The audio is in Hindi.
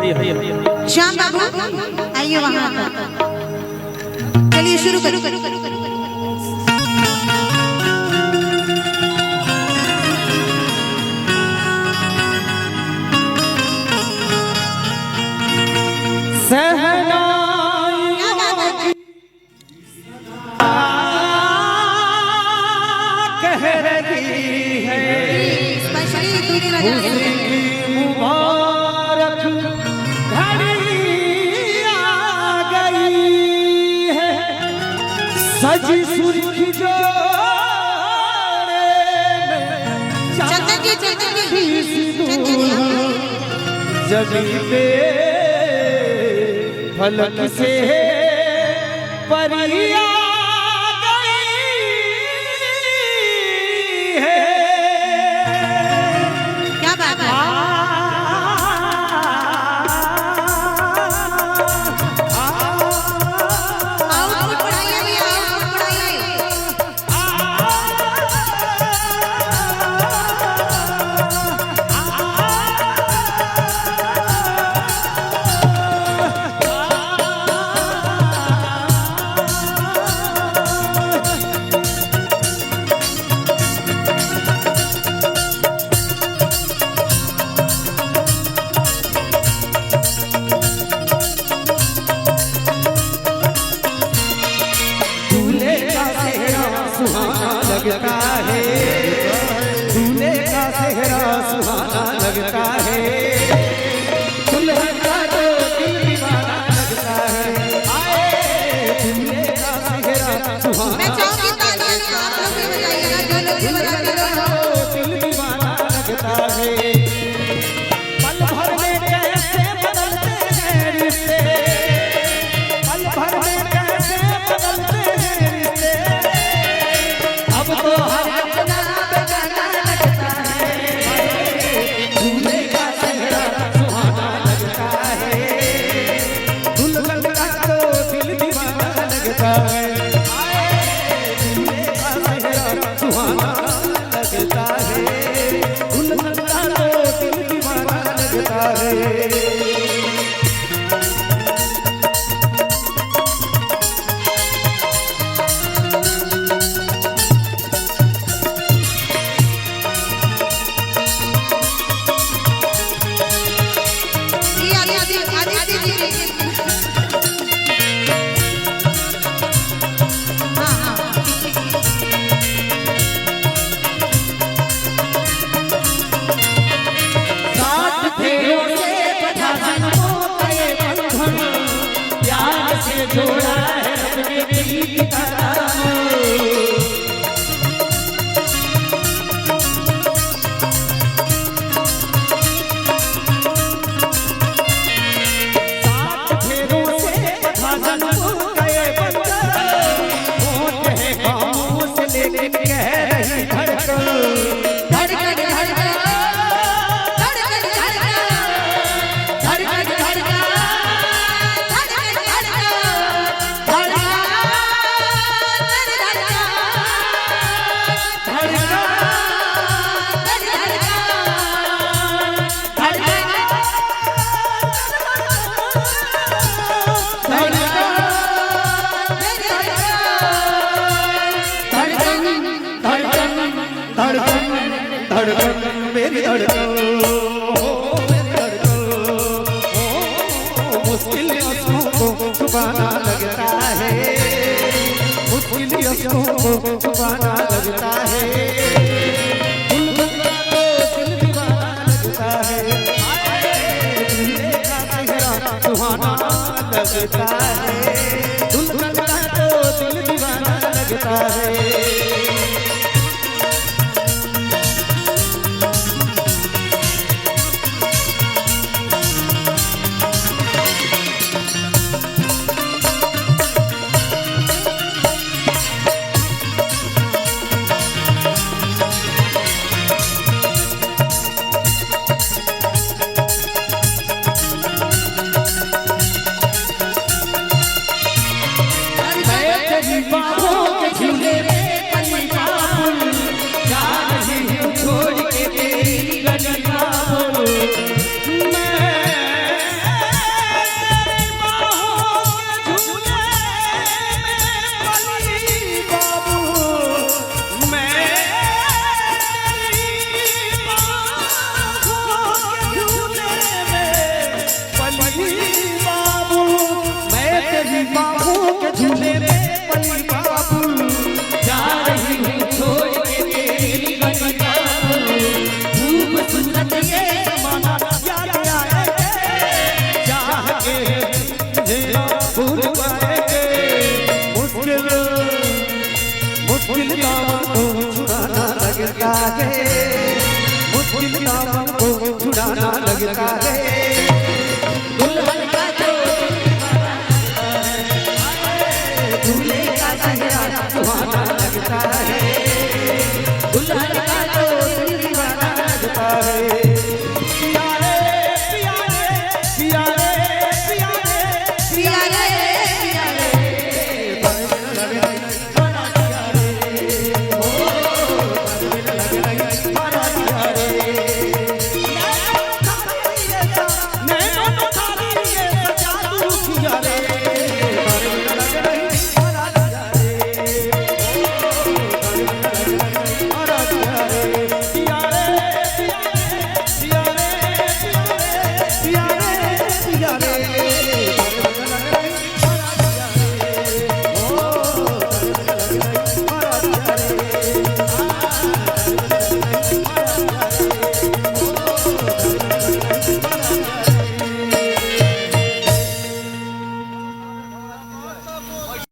श्याम बाबू आइए वहां पर। चलिए शुरू करो। कह रही है मुबारक घड़ी आ गई है, सजी सुर्खी जोड़े जमी पे फलक से परिया लगता है, दूल्हे का सेहरा सुहाना लगता है, दुल्हन का तो दिल दीवाना लगता है। आए दूल्हे का सेहरा सुहाना, मैं चाहूंगी तालियां आप लोग भी बजाइएगा, जो लोग भी बजाते हो। दिल दीवाना लगता है, पल भर में कैसे बदलते हैं रिश्ते, पल भर में कैसे बदलते हैं रिश्ते, अब तो हर अपना बेगाना लगता है। दूल्हे का सेहरा सुहाना लगता है, दुल्हन का तो दिल दीवाना लगता है। दूल्हे का सेहरा सुहाना लगता है, दुल्हन का तो दिल दीवाना लगता है। जोड़ा है अपने दिल की तरह, सात फेरों से बंधा जन्म गए बंधन, होठ है खामोश लेकिन कह रही धड़कन। धड़कन मेरी धड़कन, मेरी धड़कन, मुश्किल आंसुओं को छुपाना लगता है, मुश्किल आंसुओं को छुपाना लगता है, दुल्हन का तो दिल दीवाना लगता है। दूल्हे का सेहरा सुहाना लगता है, दुल्हन का तो दिल दीवाना लगता है। बाहों के झूले में लगता है